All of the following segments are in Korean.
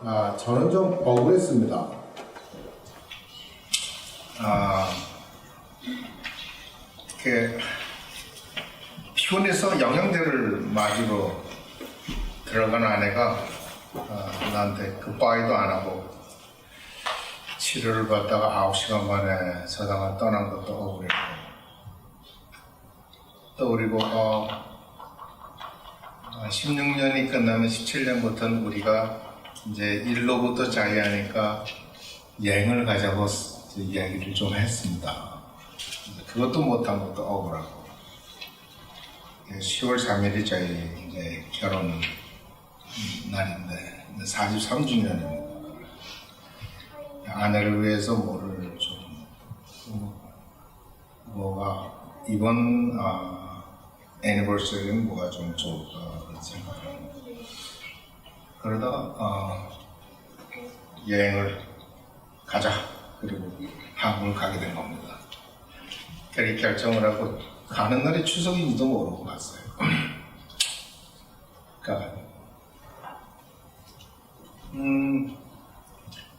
저는 좀 억울했습니다. 이렇게 피곤해서 영양제를 맞으러 들어간 아내가 나한테 굿바이도 안 하고 치료를 받다가 9시간 만에 세상을 떠난 것도 억울했고, 또 그리고 16년이 끝나면 17년부터는 우리가 이제 일로부터 자유하니까 여행을 가자고 이야기를 좀 했습니다. 그것도 못한 것도 억울하고, 10월 3일이 저희 이제 결혼 날인데 43주년입니다. 아내를 위해서 뭐를 좀 뭐가 이번 애니버서리는 뭐가 좀 좋을까 생각합니다. 그러다가 여행을 가자, 그리고 한국을 가게 된 겁니다. 그렇게 결정을 하고 가는 날이 추석인지도 모르고 갔어요. 그러니까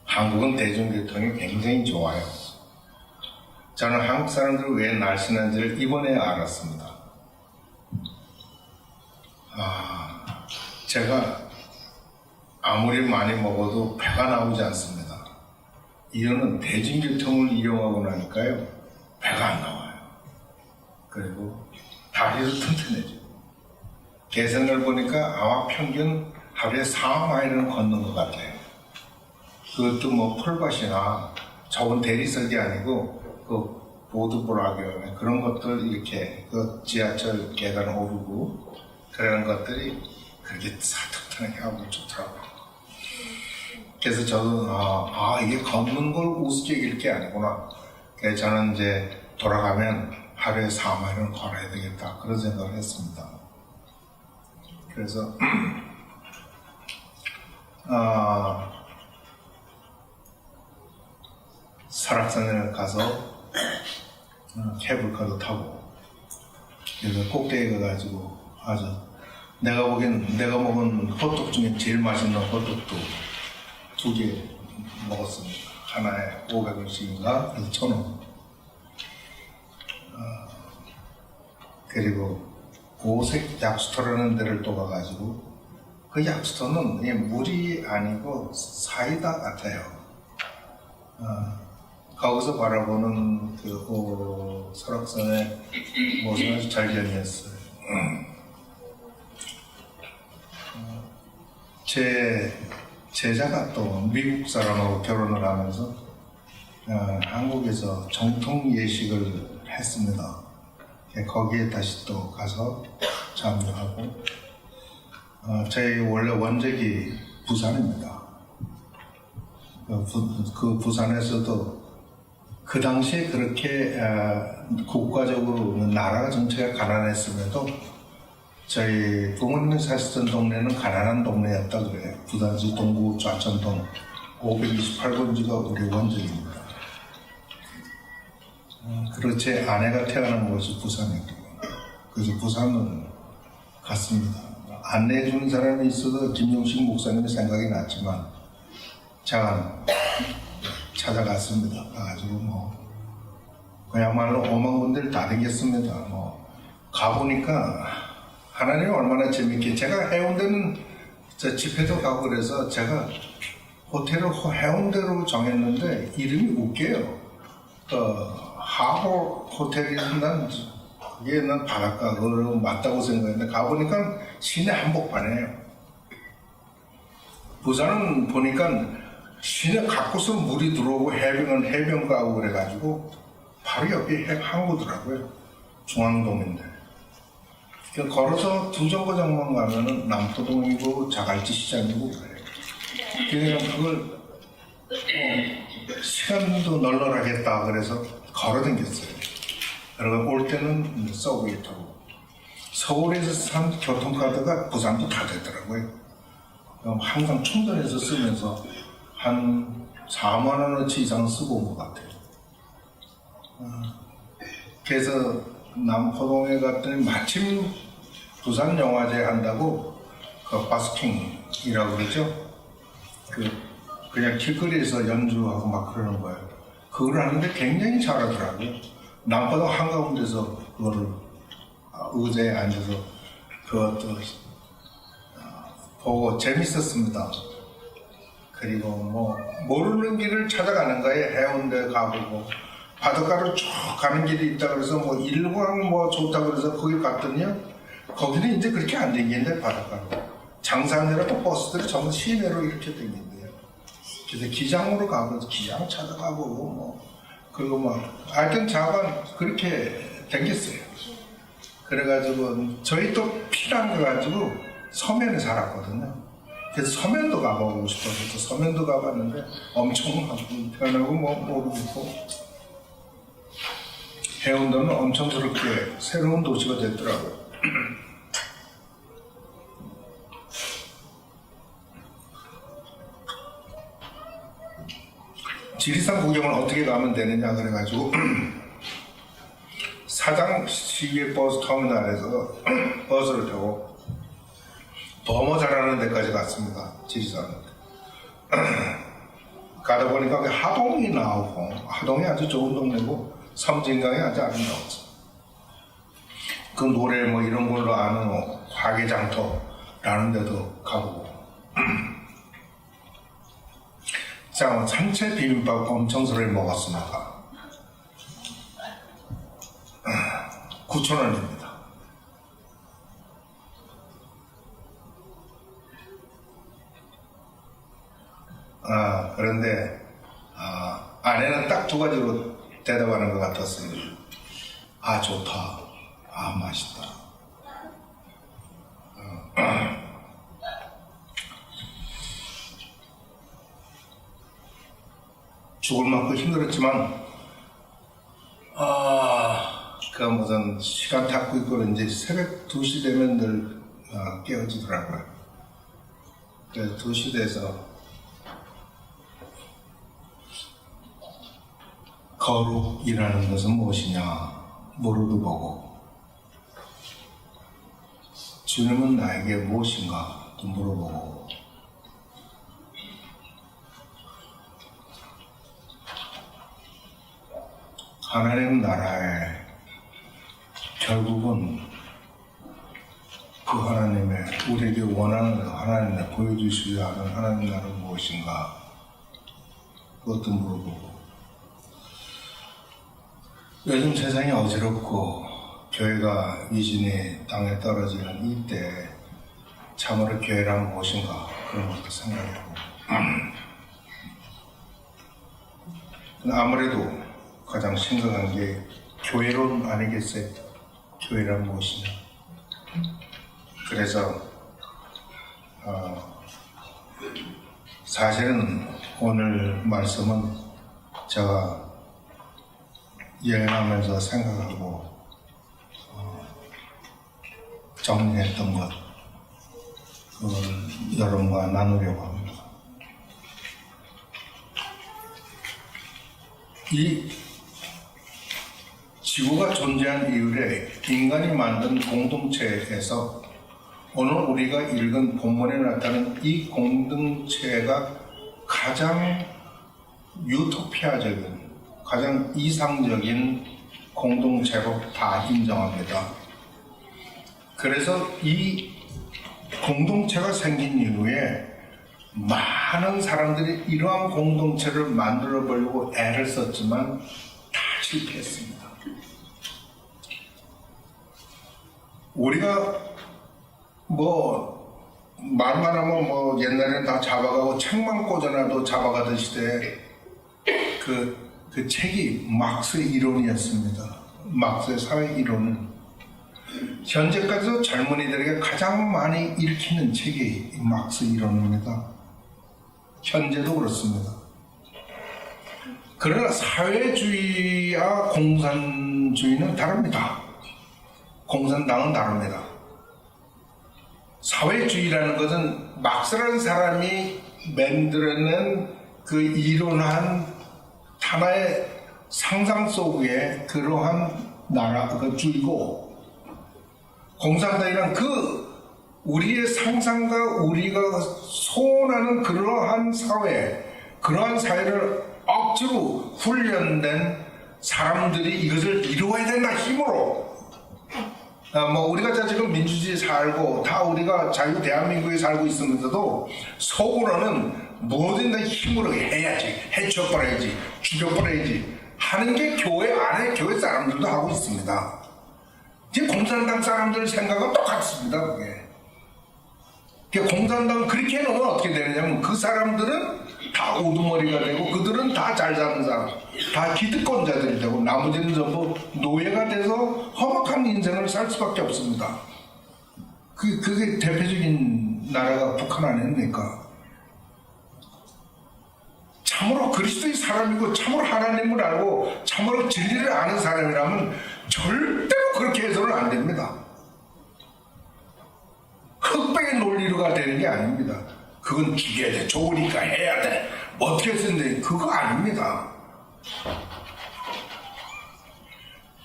한국은 대중교통이 굉장히 좋아요. 저는 한국 사람들이 왜 날씬한지를 이번에 알았습니다. 제가 아무리 많이 먹어도 배가 나오지 않습니다. 이유는 대중교통을 이용하고 나니까요, 배가 안 나와요. 그리고 다리도 튼튼해져요. 계산을 보니까 아마 평균 하루에 4마일은 걷는 것 같아요. 그것도 뭐 폴밭이나 좁은 대리석이 아니고 그 보드브라기나 그런 것들, 이렇게 그 지하철 계단 오르고 그런 것들이 그렇게 사특하게 하고 좋더라고요. 그래서 저도 이게 걷는 걸 우습게 여길 게 아니구나. 그래서 저는 이제 돌아가면 하루에 4마일은 걸어야 되겠다, 그런 생각을 했습니다. 그래서 설악산에 가서 케이블카도 타고, 그래서 꼭대기 가가지고 아주 내가 먹은 호떡 중에 제일 맛있는 호떡도 2개 먹었습니다. 하나에 500원씩인가 1,000원. 그리고 고색 약수터라는 데를 또 가가지고, 그 약수터는 물이 아니고 사이다 같아요. 거기서 바라보는 그 설악산의 모습은 아주 절경이었어요. 제 제자가 또 미국 사람하고 결혼을 하면서 한국에서 정통 예식을 했습니다. 거기에 다시 또 가서 참여하고, 저희 원래 원적이 부산입니다. 그 부산에서도 그 당시에 그렇게 국가적으로 나라 전체가 가난했음에도 저희 부모님이 사시던 동네는 가난한 동네였다 그래요. 부산시 동구 좌천동 528번지가 우리 원적입니다. 그리고 제 아내가 태어난 곳이 부산이고, 그래서 부산은 갔습니다. 안내해 주는 사람이 있어서 김용식 목사님이 생각이 났지만 제가 찾아갔습니다. 가가지고 그야말로 오만 군데를 다 다녔습니다. 가보니까 하나님이 얼마나 재밌게, 제가 해운대는 저 집회도 가고 그래서 제가 호텔을 해운대로 정했는데 이름이 웃겨요. 하버 호텔이란 난 바닷가 그거 맞다고 생각했는데 가보니까 시내 한복판이에요. 부산은 보니까 시내 가까워서 물이 들어오고 해변은 해변가고 그래가지고 바로 옆에 항구더라고요. 중앙동인데. 걸어서 2정거장만 가면은 남포동이고 자갈치 시장이고 그래요. 그래서 그걸 시간도 널널하겠다 그래서 걸어 다녔어요. 그리고 올 때는 서브웨이 타고, 서울에서 산 교통카드가 부산도 다 되더라고요. 항상 충전해서 쓰면서 한 4만 원어치 이상 쓰고 온 것 같아요. 그래서 남포동에 갔더니 마침 부산 영화제 한다고 그 바스킹이라고 그러죠. 그냥 길거리에서 연주하고 막 그러는 거예요. 그걸 하는데 굉장히 잘하더라고요. 남포동 한가운데서 그거를 의자에 앉아서 그것도 보고 재밌었습니다. 그리고 뭐 모르는 길을 찾아가는 거예요. 해운대 가보고 바닷가로 쭉 가는 길이 있다 그래서 뭐 일광 뭐 좋다 그래서 거기 갔더니요. 거기는 이제 그렇게 안 댕기는데 바닷가로 장산이라고 버스들이 전부 시내로 이렇게 댕긴대요. 그래서 기장으로 가고 기장 찾아가고 뭐 그리고 막 하여튼 자관 그렇게 댕겼어요. 그래가지고 저희 또 피난 거가지고 서면에 살았거든요. 그래서 서면도 가보고 싶어서 또 서면도 가봤는데 엄청 편하고 뭐 모르겠고 해운도는 엄청스럽게 새로운 도시가 됐더라고요. 지리산 구경을 어떻게 가면 되느냐 그래가지고 사장 시외 버스 터미널에서 버스를 타고 범어자라는 데까지 갔습니다. 지리산. 가다 보니까 하동이 나오고 하동이 아주 좋은 동네고 섬진강이 아주 아름다웠어. 그 노래 뭐 이런 걸로 아는 화개장터라는 데도 가보고 자, 산채 비빔밥 엄청스럽게 먹었습니다. 9,000원입니다. 그런데 아내는 딱 두 가지로 대답하는 것 같았어요. 좋다. 맛있다. 죽을 만큼 힘들었지만 그 무슨 시간 닦고 있고 이제 새벽 2시 되면 늘 깨어지더라고요. 그래서 2시 돼서 거룩이라는 것은 무엇이냐 물어보고 주님은 나에게 무엇인가 또 물어보고 하나님 나라에 결국은 그 하나님의 우리에게 원하는 하나님의 보여주시려 하는 하나님 나라는 무엇인가 그것도 물어보고 요즘 세상이 어지럽고 교회가 위진이 땅에 떨어지는 이때 참으로 교회란 무엇인가 그런 것도 생각해보고 아무래도 가장 심각한 게 교회론 아니겠어요? 교회란 무엇이냐? 그래서 사실은 오늘 말씀은 제가 여행하면서 생각하고 정리했던 것 그걸 여러분과 나누려고 합니다. 이 지구가 존재한 이후에 인간이 만든 공동체에서 오늘 우리가 읽은 본문에 나타난 이 공동체가 가장 유토피아적인 가장 이상적인 공동체로 다 인정합니다. 그래서 이 공동체가 생긴 이후에 많은 사람들이 이러한 공동체를 만들어 보려고 애를 썼지만 다 실패했습니다. 우리가 뭐 말만 하면 뭐 옛날에는 다 잡아가고 책만 꽂아놔도 잡아가던 시대에 그 책이 막스의 이론이었습니다. 막스의 사회 이론은 현재까지도 젊은이들에게 가장 많이 읽히는 책이 막스 이론입니다. 현재도 그렇습니다. 그러나 사회주의와 공산주의는 다릅니다. 공산당은 다릅니다. 사회주의라는 것은 막스라는 사람이 만들어낸 그 이론한 하나의 상상 속에 그러한 나라, 그 주의고, 공산당이란 그 우리의 상상과 우리가 소원하는 그러한 사회를 억지로 훈련된 사람들이 이것을 이루어야 된다 힘으로. 우리가 지금 민주주의 살고 다 우리가 자유 대한민국에 살고 있으면서도 속으로는 뭐든 다 힘으로 해야지, 해쳐버려야지, 죽여버려야지 하는 게 교회 안에 교회 사람들도 하고 있습니다. 이제 공산당 사람들 생각은 똑같습니다. 그게. 공산당 그렇게 해놓으면 어떻게 되느냐면 그 사람들은 다 우두머리가 되고 그들은 다 잘 사는 사람, 다 기득권자들이 되고 나머지는 전부 노예가 돼서 험악한 인생을 살 수밖에 없습니다. 그게 대표적인 나라가 북한 아닙니까? 참으로 그리스도의 사람이고 참으로 하나님을 알고 참으로 진리를 아는 사람이라면 절대로 그렇게 해서는 안 됩니다. 흑백의 논리로가 되는 게 아닙니다. 그건 죽여야 돼, 좋으니까 해야 돼, 어떻게 했는데 그거 아닙니다.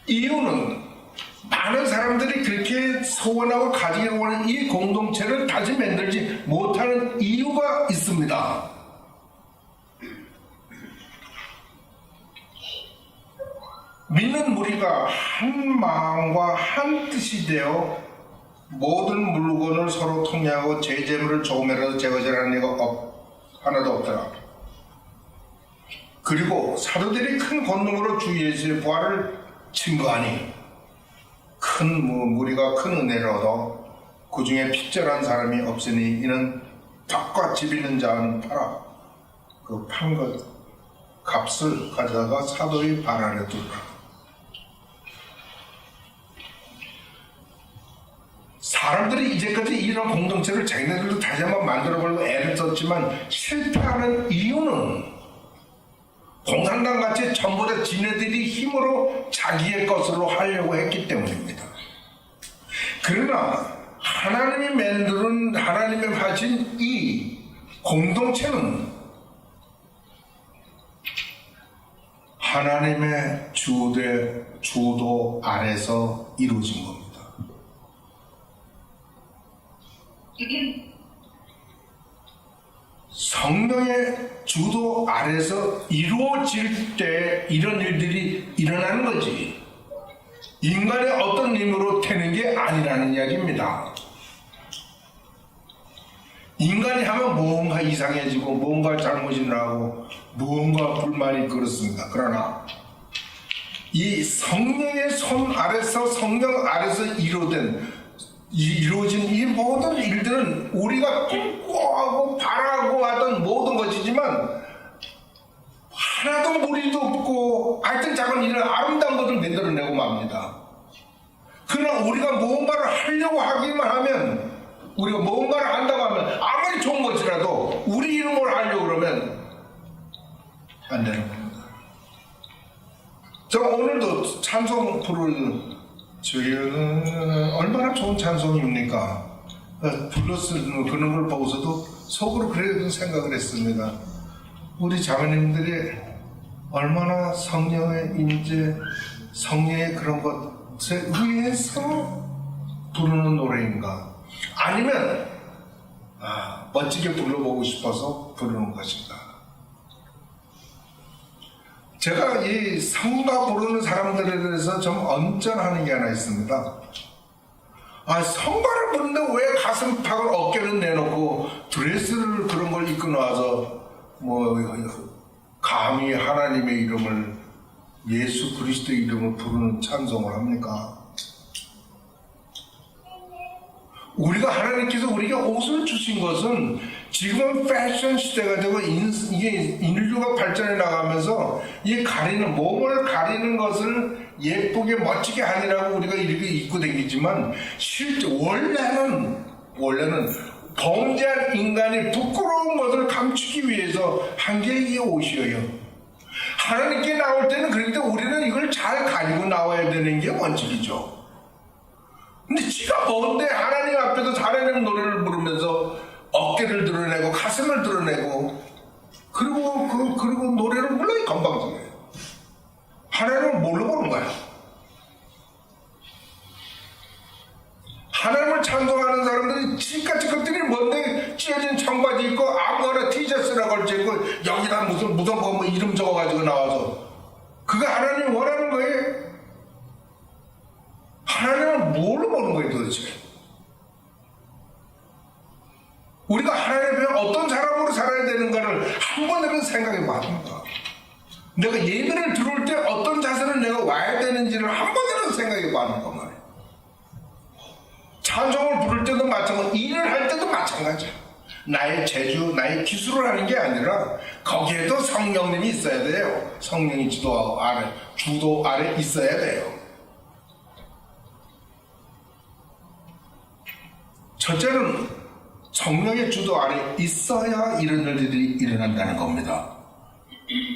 이유는 많은 사람들이 그렇게 소원하고 가지기를 원하는 이 공동체를 다시 만들지 못하는 이유가 있습니다. 믿는 무리가 한 마음과 한 뜻이 되어 모든 물건을 서로 통용하고 제 재물을 조금이라도 제거하라는 이가 하나도 없더라. 그리고 사도들이 큰 권능으로 주 예수의 부활을 증거하니 큰 무리가 큰 은혜를 얻어 그 중에 핍절한 사람이 없으니 이는 덕과 집 있는 자는 팔아 그 판 것 값을 가져다가 사도의 발 아래 두라. 사람들이 이제까지 이런 공동체를 자기네들도 다시 한번 만들어보려고 애를 썼지만 실패하는 이유는 공산당 같이 전부 다 지네들이 힘으로 자기의 것으로 하려고 했기 때문입니다. 그러나 하나님이 하신 이 공동체는 하나님의 주도 아래서 이루어진 겁니다. 성령의 주도 아래서 이루어질 때 이런 일들이 일어나는 거지 인간의 어떤 힘으로 되는 게 아니라는 이야기입니다. 인간이 하면 뭔가 이상해지고 뭔가 잘못이 나고 뭔가 불만이 그렇습니다. 그러나 이 성령의 손 아래서 성령 아래서 이루어진 이 모든 일들은 우리가 꿈꾸고 바라고 하던 모든 것이지만 하나도 무리도 없고 하여튼 작은 일을 아름다운 것을 만들어내고 맙니다. 그러나 우리가 무언가를 하려고 하기만 하면 우리가 무언가를 한다고 하면 아무리 좋은 것이라도 우리 이름으로 하려고 그러면 안 되는 겁니다. 저 오늘도 찬송 부를 주여는 얼마나 좋은 찬송입니까? 불러서 그런 걸 보고서도 속으로 그런 생각을 했습니다. 우리 자매님들이 얼마나 성령의 임재, 성령의 그런 것에 의해서 부르는 노래인가? 아니면 멋지게 불러보고 싶어서 부르는 것인가? 제가 이 성가 부르는 사람들에 대해서 좀 언짢아하는 게 하나 있습니다. 성가를 부르는데 왜 가슴팍을 어깨를 내놓고 드레스를 그런 걸 입고 나와서 감히 하나님의 이름을 예수 그리스도의 이름을 부르는 찬송을 합니까? 우리가 하나님께서 우리에게 옷을 주신 것은 지금은 패션 시대가 되고 이게 인류가 발전해 나가면서 이 몸을 가리는 것을 예쁘게 멋지게 하느라고 우리가 이렇게 입고 다니지만 실제 원래는 범죄한 인간이 부끄러운 것을 감추기 위해서 한 게 이 옷이에요. 하나님께 나올 때는 그런데 우리는 이걸 잘 가리고 나와야 되는 게 원칙이죠. 근데 지가 뭔데 하나님 앞에서 하나님 노래를 부르면서 어깨를 드러내고 가슴을 드러내고 그리고 노래를 불러요. 건방지게. 하나님을 뭘로 보는 거야? 하나님을 찬송하는 사람들이 걸 찍고 여기다 무슨 뭐 이름 적어가지고 나와서 그거 하나님이 원하는 거예요? 하나님은 뭘로 보는 거예요 도대체? 우리가 하나님 앞에 어떤 사람으로 살아야 되는가를 한 번이라도 생각해 봐준다. 내가 예배를 들어올 때 어떤 자세로 내가 와야 되는지를 한 번이라도 생각해 봐는 거 말이에요. 찬송을 부를 때도 마찬가지고 일을 할 때도 마찬가지야. 나의 재주, 나의 기술을 하는 게 아니라 거기에도 성령님이 있어야 돼요. 성령이 주도 아래 있어야 돼요. 첫째는 성령의 주도 아래 있어야 이런 일들이 일어난다는 겁니다.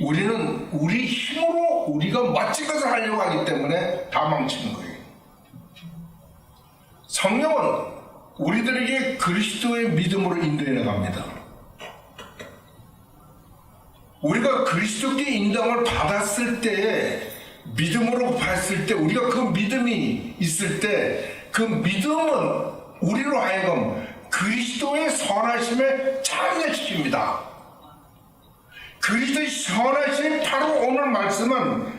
우리는 우리 힘으로 우리가 멋진 것을 하려고 하기 때문에 다 망치는 거예요. 성령은 우리들에게 그리스도의 믿음으로 인도해 나갑니다. 우리가 그리스도께 인정을 받았을 때, 믿음으로 봤을 때, 우리가 그 믿음이 있을 때 그 믿음은 우리로 하여금 그리스도의 선하심에 참여시킵니다. 그리스도의 선하심이 바로 오늘 말씀은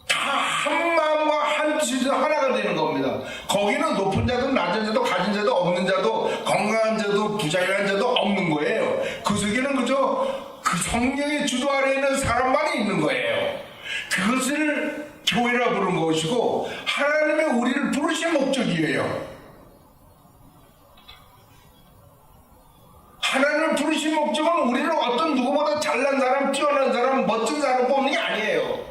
다 한 마음과 한 뜻이 하나가 되는 겁니다. 거기는 높은 자도 낮은 자도 가진 자도 없는 자도 건강한 자도 부자유한 자도 없는 거예요. 그 속에는 그저 그 성령의 주도 아래 있는 사람만이 있는 거예요. 그것을 교회라 부른 것이고 하나님의 우리를 부르신 목적이에요. 하나님을 부르신 목적은 우리를 어떤 누구보다 잘난 사람, 뛰어난 사람, 멋진 사람 뽑는 게 아니에요.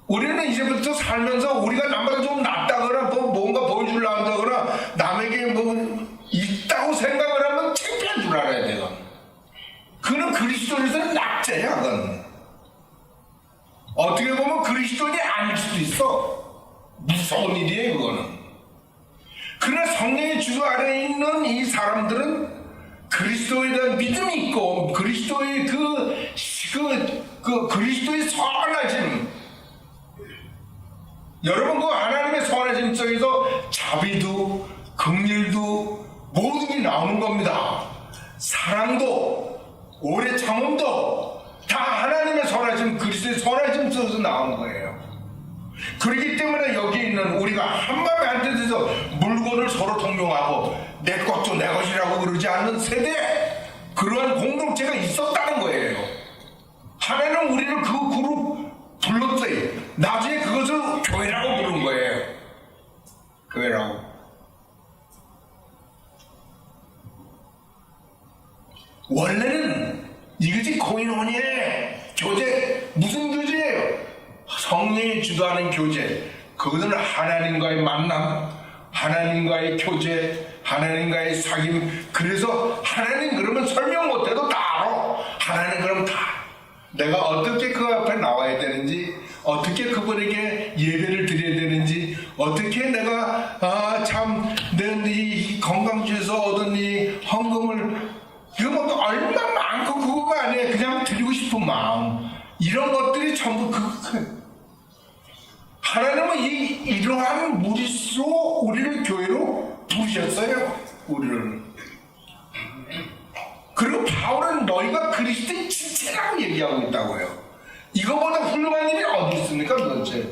우리는 이제부터 살면서 우리가 남보다 좀 낫다거나 뭔가 보여주려고 한다거나 남에게 뭐 있다고 생각을 하면 창피한 줄 알아야 돼요. 그는 그리스도인에서는 낙제야. 그건 어떻게 보면 그리스도인이 아닐 수도 있어. 무서운 일이에요 그거는. 그러나 성령의 주도 아래에 있는 이 사람들은 그리스도에 대한 믿음이 있고 그리스도의 그리스도의 선하심, 여러분 그 하나님의 선하심 속에서 자비도 긍휼도 모든 게 나오는 겁니다. 사랑도 오래 참음도 다 하나님의 선하심, 그리스도의 선하심 속에서 나오는 거예요. 그렇기 때문에 여기 있는 우리가 한마음에 한뜻해서 물건을 서로 통용하고 내 것도 내 것이라고 그러지 않는 세대에 그러한 공동체가 있었다는 거예요. 하나님은 우리를 그 그룹 불렀어요. 나중에 그것을 교회라고 부른 거예요. 교회라고. 원래는 이것이 코인원이에요. 교제. 무슨 교제예요? 성령이 주도하는 교제. 그것은 하나님과의 만남, 하나님과의 교제, 하나님과의 사귐. 그래서 하나님 그러면 설명 못해도 다 알아. 하나님 그럼 다. 내가 어떻게 그 앞에 나와야 되는지, 어떻게 그분에게 예배를 드려야 되는지, 어떻게 내가 내 이 건강주에서 얻은 이 헌금을 이거 뭐 얼마 많고 그거가 아니에요. 그냥 드리고 싶은 마음. 이런 것들이 전부 하나님은 이러한 무리수로 우리를 교회로 부르셨어요. 우리를. 그리고 바울은 너희가 그리스도의 지체라고 얘기하고 있다고요. 이거보다 훌륭한 일이 어디 있습니까 도대체?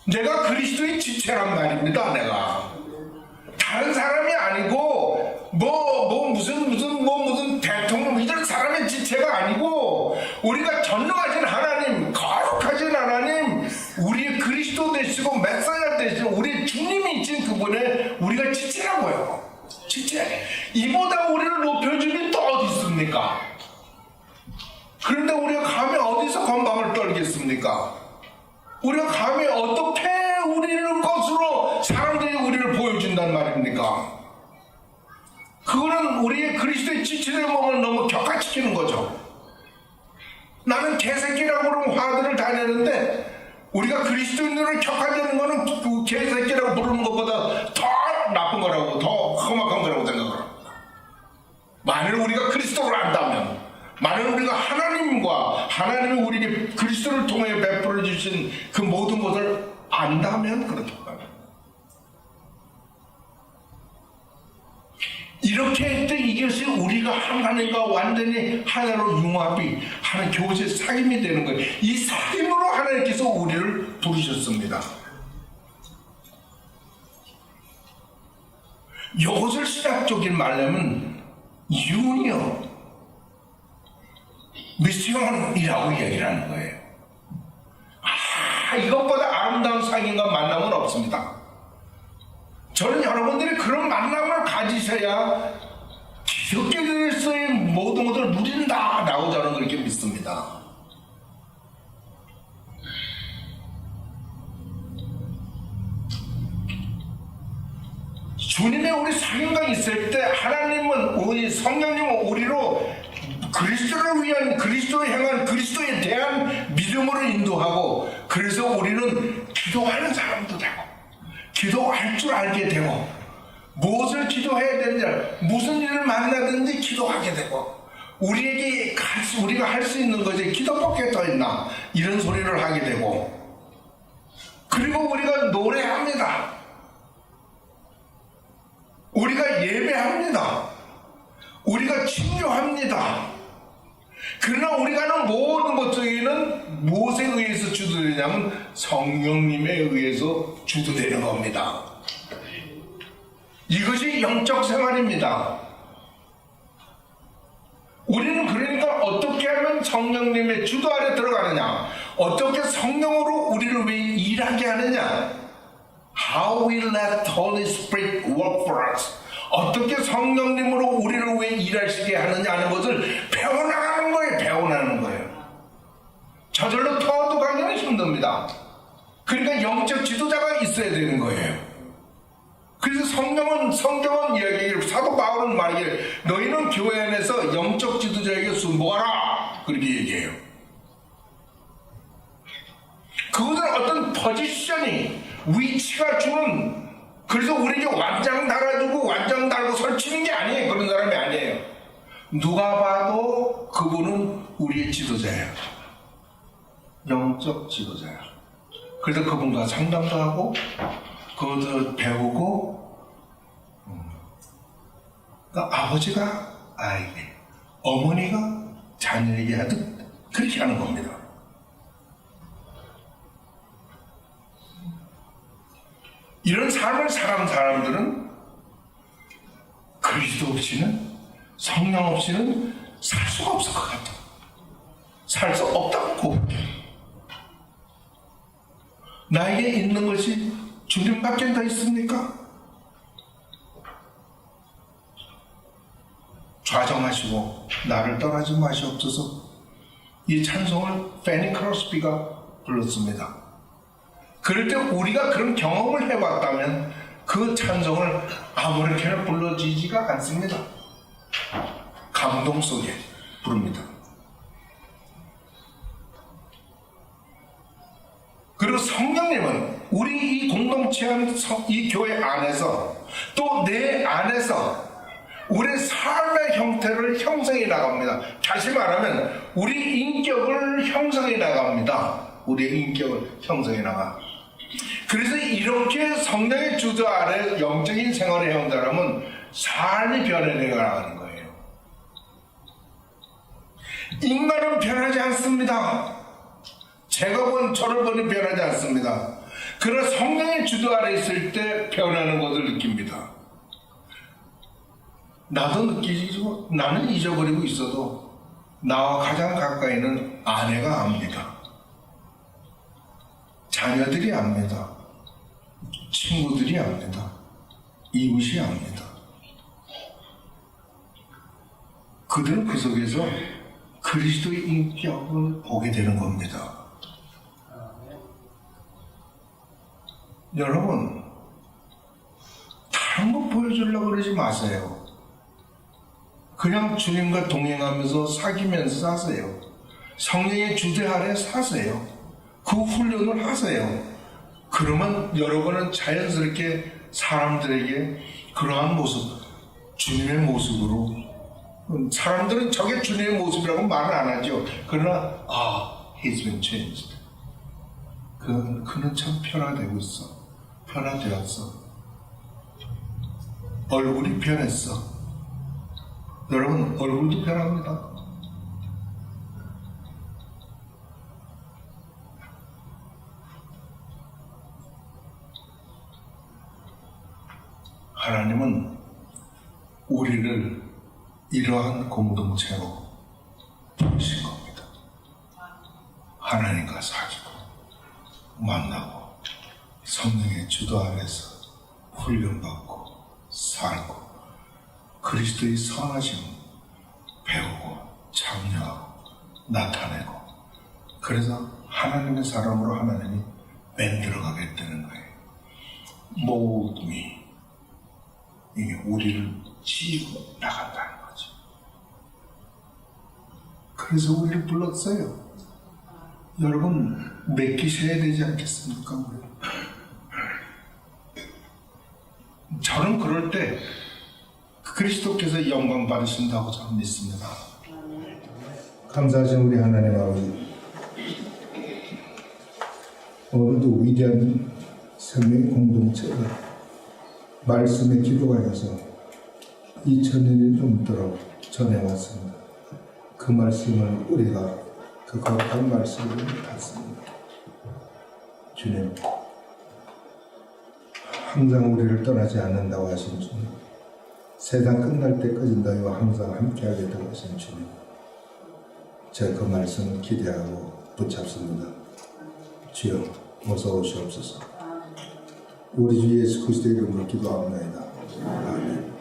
내가 그리스도의 지체란 말입니다. 내가 다른 사람이 아니고 무슨 대통령 이런 사람의 지체가 아니고 우리가 전능하신 하나님, 거룩하신 하나님, 우리의 그리스도 되시고 메사야 되시고 우리 주님이 있신 그분의 우리가 지체라고요. 지체. 이보다 우리를 높여주니 또 어디 있습니까? 그런데 우리가 감히 어디서 건방을 떨겠습니까? 우리가 감히 어떻게 우리를 것으로 사람들이 우리를 보여준단 말입니까? 그거는 우리의 그리스도의 지체의 몸을 너무 격화시키는 거죠. 나는 개새끼라고 그러면 화들을 다 내는데 우리가 그리스도인들을 격화되는 거는 그 개새끼라고 부르는 것보다 더 나쁜 거라고, 더 험악한 거라고 생각을 합니다. 만일 우리가 그리스도를 안다면, 만일 우리가 하나님이 우리에게 그리스도를 통해 베풀어 주신 그 모든 것을 안다면 그렇다고 합니다. 이렇게 할 때 이것이 우리가 하나님과 완전히 하나로 융합이 하는 교제 사귐이 되는 거예요. 이 사귐으로 하나님께서 우리를 부르셨습니다. 이것을 신학적인 말하면 유니언, 미스ион이라고 얘기를 하는 거예요. 이것보다 아름다운 사귐과 만남은 없습니다. 저는 여러분들이 그런 만남을 가지셔야 기독교에서의 모든 것을 누린다라고 저는 그렇게 믿습니다. 주님의 우리 사귐과 있을 때 하나님은 우리 성령님은 우리로 그리스도를 위한, 그리스도를 향한, 그리스도에 대한 믿음으로 인도하고, 그래서 우리는 기도하는 사람도 되고 기도할 줄 알게 되고, 무엇을 기도해야 되는지, 무슨 일을 만나든지 기도하게 되고, 우리가 할 수 있는 것이 기도밖에 더 있나 이런 소리를 하게 되고, 그리고 우리가 노래합니다. 우리가 예배합니다. 우리가 친교합니다. 그러나 우리가 하는 모든 것 중에는 무엇에 의해서 주도되냐면 성령님에 의해서 주도되는 겁니다. 이것이 영적 생활입니다. 우리는 그러니까 어떻게 하면 성령님의 주도 아래 들어가느냐, 어떻게 성령으로 우리를 왜 일하게 하느냐, How we let Holy Spirit work for us, 어떻게 성령님으로 우리를 왜 일하시게 하느냐 하는 것을 배워나가는 거예요. 배워나가는 거예요. 저절로 터도 가기는 힘듭니다. 그러니까 영적 지도자가 있어야 되는 거예요. 그래서 성경은 이야기를, 사도 바울은 말이에요. 너희는 교회 안에서 영적 지도자에게 순복하라, 그렇게 얘기해요. 그것은 어떤 포지션이, 위치가 주는, 그래서 우리에게 완장 달아주고 완장 달고 설치는 게 아니에요. 그런 사람이 아니에요. 누가 봐도 그분은 우리의 지도자예요. 영적 지도자예요. 그래서 그분과 상담도 하고 그것도 배우고, 그러니까 아버지가 아이에게, 어머니가 자녀에게 하듯 그렇게 하는 겁니다. 이런 삶을 살아온 사람들은 그리스도 없이는, 성령 없이는 살 수가 없을 것 같아. 살 수 없다고 고백해. 나에게 있는 것이 주님밖에 더 있습니까? 좌정하시고 나를 떠나지 마시옵소서. 이 찬송을 패니 크로스비가 불렀습니다. 그럴 때 우리가 그런 경험을 해봤다면 그 찬송을 아무렇게나 불러지지가 않습니다. 감동 속에 부릅니다. 그리고 성령님은 우리 이 공동체 안, 이 교회 안에서, 또 내 안에서 우리 삶의 형태를 형성해 나갑니다. 다시 말하면 우리 인격을 형성해 나갑니다. 우리의 인격을 형성해 나가. 그래서 이렇게 성령의 주도 아래 영적인 생활을 해온 사람은 삶이 변해내가 나가는 거예요. 인간은 변하지 않습니다. 제가 본, 저를 보니 변하지 않습니다. 그러나 성령의 주도 아래 있을 때 변하는 것을 느낍니다. 나도 느끼지고, 나는 잊어버리고 있어도 나와 가장 가까이 있는 아내가 압니다. 자녀들이 압니다. 친구들이 압니다. 이웃이 압니다. 그들은 그 속에서 그리스도의 인격을 보게 되는 겁니다. 여러분, 다른 거 보여주려고 그러지 마세요. 그냥 주님과 동행하면서 사귀면서 사세요. 성령의 주대 아래 사세요. 그 훈련을 하세요. 그러면 여러분은 자연스럽게 사람들에게 그러한 모습, 주님의 모습으로, 사람들은 저게 주님의 모습이라고 말을 안 하죠. 그러나 he's been changed. 그는 참 변화되고 있어. 변화되었어. 얼굴이 변했어. 여러분 얼굴도 변합니다. 하나님은 우리를 이러한 공동체로 부르신 겁니다. 하나님과 사귀고 만나고 성령의 주도 아래서 훈련받고 살고 그리스도의 선하심 배우고 참여하고 나타내고 그래서 하나님의 사람으로 하나님이 만들어가겠다는 거예요. 모둠이 이게 우리를 지고 나간다는 거죠. 그래서 우리를 불렀어요. 여러분 맡기셔야 되지 않겠습니까? 우리? 저는 그럴 때 그리스도께서 영광 받으신다고 저는 믿습니다. 감사하신 우리 하나님 아버지, 오늘도 위대한 생명의 공동체가 말씀에 기도하여서 2000년이 넘도록 전해왔습니다. 그 말씀을 우리가 그 거룩한 말씀을 받습니다. 주님, 항상 우리를 떠나지 않는다고 하신 주님, 세상 끝날 때까지 너희와 항상 함께하겠다고 하신 주님, 제가 그 말씀을 기대하고 붙잡습니다. 주여 어서 오시옵소서. 우리 주 예수 그리스도의 이름으로 기도하옵나이다. 아멘.